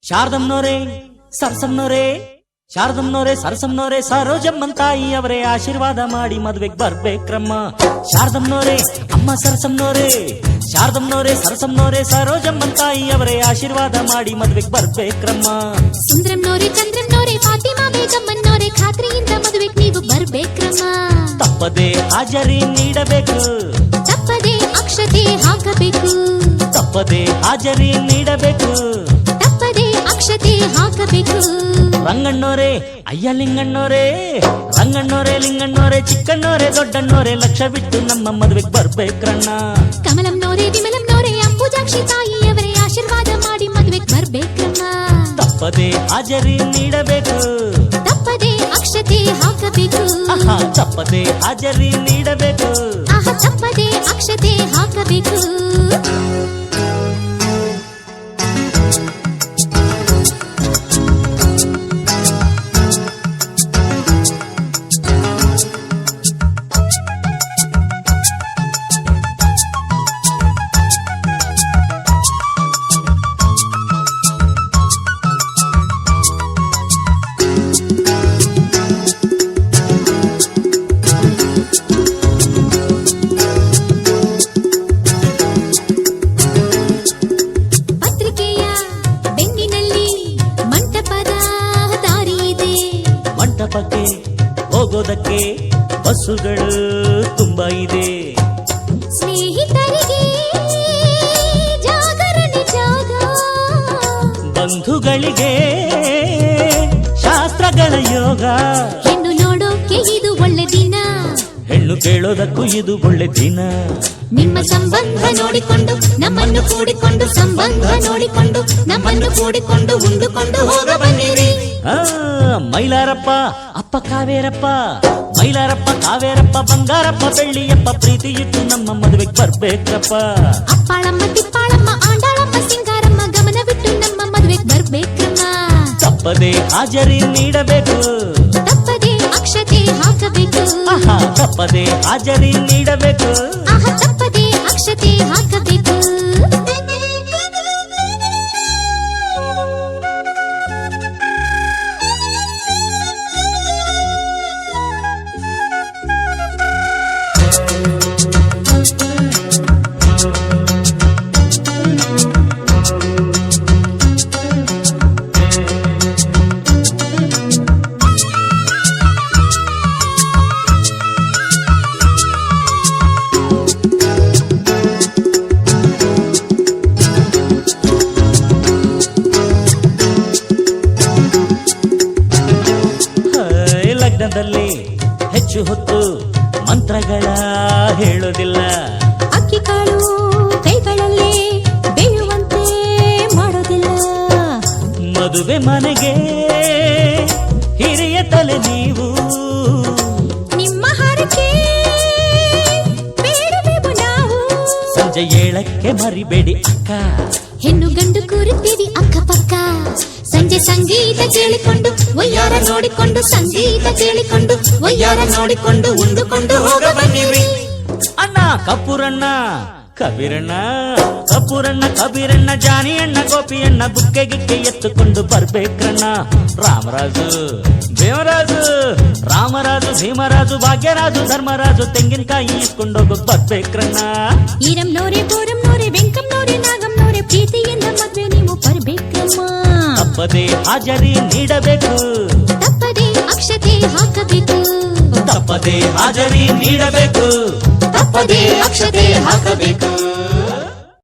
ಶಾರದಮ್ಮನವರೇ ಸರಸಮ್ಮನವರೇ ಶಾರದಮ್ಮನವರೇ ಸರಸಮ್ಮನವರೇ ಸರೋಜಮ್ಮನ್ ತಾಯಿ ಅವರೇ ಆಶೀರ್ವಾದ ಮಾಡಿ ಮದ್ವೆಗೆ ಬರ್ಬೇಕ್ರಮ್ಮ. ಶಾರದಮ್ಮನವರೇ ಅಮ್ಮ ಸರಸಮ್ಮನವರೇ ಶಾರದಮ್ಮನವರೇ ಸರಸಮ್ಮನವರೇ ಸರೋಜಮ್ಮನ್ ತಾಯಿ ಅವರೇ ಆಶೀರ್ವಾದ ಮಾಡಿ ಮದ್ವೆಗೆ ಬರ್ಬೇಕ್ರಮ್ಮ. ಸುಂದ್ರಮ್ಮನವರೇ ಚಂದ್ರಮ್ಮನವರೇ ಫಾತಿಮಾ ಬೇಗಮ್ಮನವರೇ ಖಾತ್ರಿಯಿಂದ ಮದುವೆಗೆ ನೀವು ಬರ್ಬೇಕ್ರಮ್ಮ. ತಪ್ಪದೆ ಹಾಜರಿ ನೀಡಬೇಕು, ತಪ್ಪದೆ ಅಕ್ಷತೆ ಹಾಕಬೇಕು, ತಪ್ಪದೆ ಹಾಜರಿ ನೀಡಬೇಕು, ತಪ್ಪದೆ ಅಕ್ಷತೆ ಹಾಕಬೇಕು. ರಂಗಣ್ಣೋರೇ ಅಯ್ಯ ಲಿಂಗಣ್ಣೋರೇ ರಂಗಣ್ಣೋರೇ ಲಿಂಗಣ್ಣೋರೇ ಚಿಕ್ಕಣ್ಣೋರೇ ದೊಡ್ಡಣ್ಣೋರೇ ಲಕ್ಷ ಬಿಟ್ಟು ನಮ್ಮ ಮದುವೆಗೆ ಬರ್ಬೇಕ್ರಣ್ಣ. ಕಮಲಮ್ಮನವರೇ ವಿಮಲಮ್ಮನವರೇ ಅಂಬುಜಾಕ್ಷಿ ತಾಯಿಯವರೇ ಆಶೀರ್ವಾದ ಮಾಡಿ ಮದುವೆಗೆ ಬರ್ಬೇಕ್ರಮ್ಮ. ತಪ್ಪದೆ ಹಾಜರಿ ನೀಡಬೇಕು, ತಪ್ಪದೆ ಅಕ್ಷತೆ ಹಾಕಬೇಕು, ತಪ್ಪದೆ ಹಾಜರಿ ನೀಡಬೇಕು, ತಪ್ಪದೆ ಅಕ್ಷತೆ ಹಾಕಬೇಕು. ಮಂಟಪಕ್ಕೆ ಹೋಗೋದಕ್ಕೆ ಬಸ್ಸುಗಳು ತುಂಬಾ ಇದೆ. ಸ್ನೇಹಿತರಿಗೆ ಜಾಗರಣೆ ಜಾಗ, ಬಂಧುಗಳಿಗೆ ಶಾಸ್ತ್ರಗಳ ಯೋಗ. ಹೆಣ್ಣು ನೋಡೋಕೆ ಇದು ಒಳ್ಳೆ ದಿನ, ಹೆಣ್ಣು ಕೇಳೋದಕ್ಕೂ ಇದು ಒಳ್ಳೆ ದಿನ. ನಿಮ್ಮ ಸಂಬಂಧ ನೋಡಿಕೊಂಡು ನಮ್ಮನ್ನು ಕೂಡಿಕೊಂಡು, ಸಂಬಂಧ ನೋಡಿಕೊಂಡು ನಮ್ಮನ್ನು ಕೂಡಿಕೊಂಡು ಉಂಡುಕೊಂಡು ಹೋಗ ಬನ್ನಿರಿ. ಮೈಲಾರಪ್ಪ ಅಪ್ಪ ಕಾವೇರಪ್ಪ, ಮೈಲಾರಪ್ಪ ಕಾವೇರಪ್ಪ ಬಂಗಾರಪ್ಪ ಬೆಳ್ಳಿಯಪ್ಪ ಪ್ರೀತಿ ಇಟ್ಟು ನಮ್ಮ ಮದುವೆಗೆ ಬರ್ಬೇಕ್ರಪ್ಪ. ಅಪ್ಪಾಳಮ್ಮ ತಿಪ್ಪಾಳಮ್ಮ ಆಂಡಾಳಮ್ಮ ಸಿಂಗಾರಮ್ಮ ಗಮನವಿಟ್ಟು ನಮ್ಮ ಮದುವೆಗೆ ಬರ್ಬೇಕ್ರಮ್ಮ. ತಪ್ಪದೆ ಹಾಜರಿ ನೀಡಬೇಕು, ತಪ್ಪದೆ ಅಕ್ಷತೆ ಹಾಕಬೇಕು, ತಪ್ಪದೆ ಹಾಜರಿ ನೀಡಬೇಕು, ತಪ್ಪದೆ ಅಕ್ಷತೆ ಹಾಕಬೇಕು. ಲಗ್ನದಲ್ಲಿ ಹೆಚ್ಚು ಹೊತ್ತು ಮಂತ್ರಗಳ ಹೇಳೋದಿಲ್ಲ, ಅಕ್ಕಿ ಕಾಳು ಕೈಗಳಲ್ಲಿ ಬೇಯುವಂತೆ ಮಾಡೋದಿಲ್ಲ. ಮದುವೆ ಮನೆಗೆ ಹಿರಿಯ ತಲೆ ನೀವು, ನಿಮ್ಮ ಹರಕೆ ಬೇಡುವೆವು ನಾವು. ಸಂಜೆ 7ಕ್ಕೆ ಮರಿಬೇಡಿ ಅಕ್ಕ, ಹೆಣ್ಣು ಗಂಡು ಕೂರುತ್ತೀರಿ ಅಕ್ಕಪಕ್ಕ. ಸಂಜೆ ಸಂಗೀತ ಕೇಳಿಕೊಂಡು ಒಯ್ಯಾರ ನೋಡಿಕೊಂಡು, ಸಂಗೀತ ಕೇಳಿಕೊಂಡು ಒಯ್ಯಾರ ನೋಡಿಕೊಂಡು ಉಂಡುಕೊಂಡು ಹೋಗ ಬನ್ನಿರಿ. ಅಣ್ಣ ಕಪೂರಣ್ಣ ಕಬೀರಣ್ಣ, ಕಪೂರಣ್ಣ ಕಬೀರಣ್ಣ ಜಾನಿ ಅಣ್ಣ ಗೋಪಿಯಣ್ಣ ಬುಕ್ಕೆ ಗಿಕ್ಕೆ ಎತ್ತುಕೊಂಡು ಬರ್ಬೇಕ್ರಣ್ಣ. ರಾಮರಾಜು ದೇವರಾಜು ರಾಮರಾಜು ಭೀಮರಾಜು ಭಾಗ್ಯರಾಜು ಧರ್ಮರಾಜು ತೆಂಗಿನಕಾಯಿ ಇಸ್ಕೊಂಡೋಗೋಕ್ ಬರ್ಬೇಕ್ರಣ್ಣ. ಈರಮ್ನೋರೆ ಬೋರಮ್ನೋರೆ ವೆಂಕಮ್ನೋರೆ ನಾಗಮ್ನೋರೆ ಪ್ರೀತಿಯಿಂದ ಮದ್ವೆ ನೀವು ಬರ್ಬೇಕ್ರಮ್ಮ. ತಪ್ಪದೆ ಹಾಜರಿ ನೀಡಬೇಕು, ತಪ್ಪದೆ ಅಕ್ಷತೆ ಹಾಕಬೇಕು, ತಪ್ಪದೆ ಹಾಜರಿ ನೀಡಬೇಕು, ತಪ್ಪದೆ ಅಕ್ಷತೆ ಹಾಕಬೇಕು.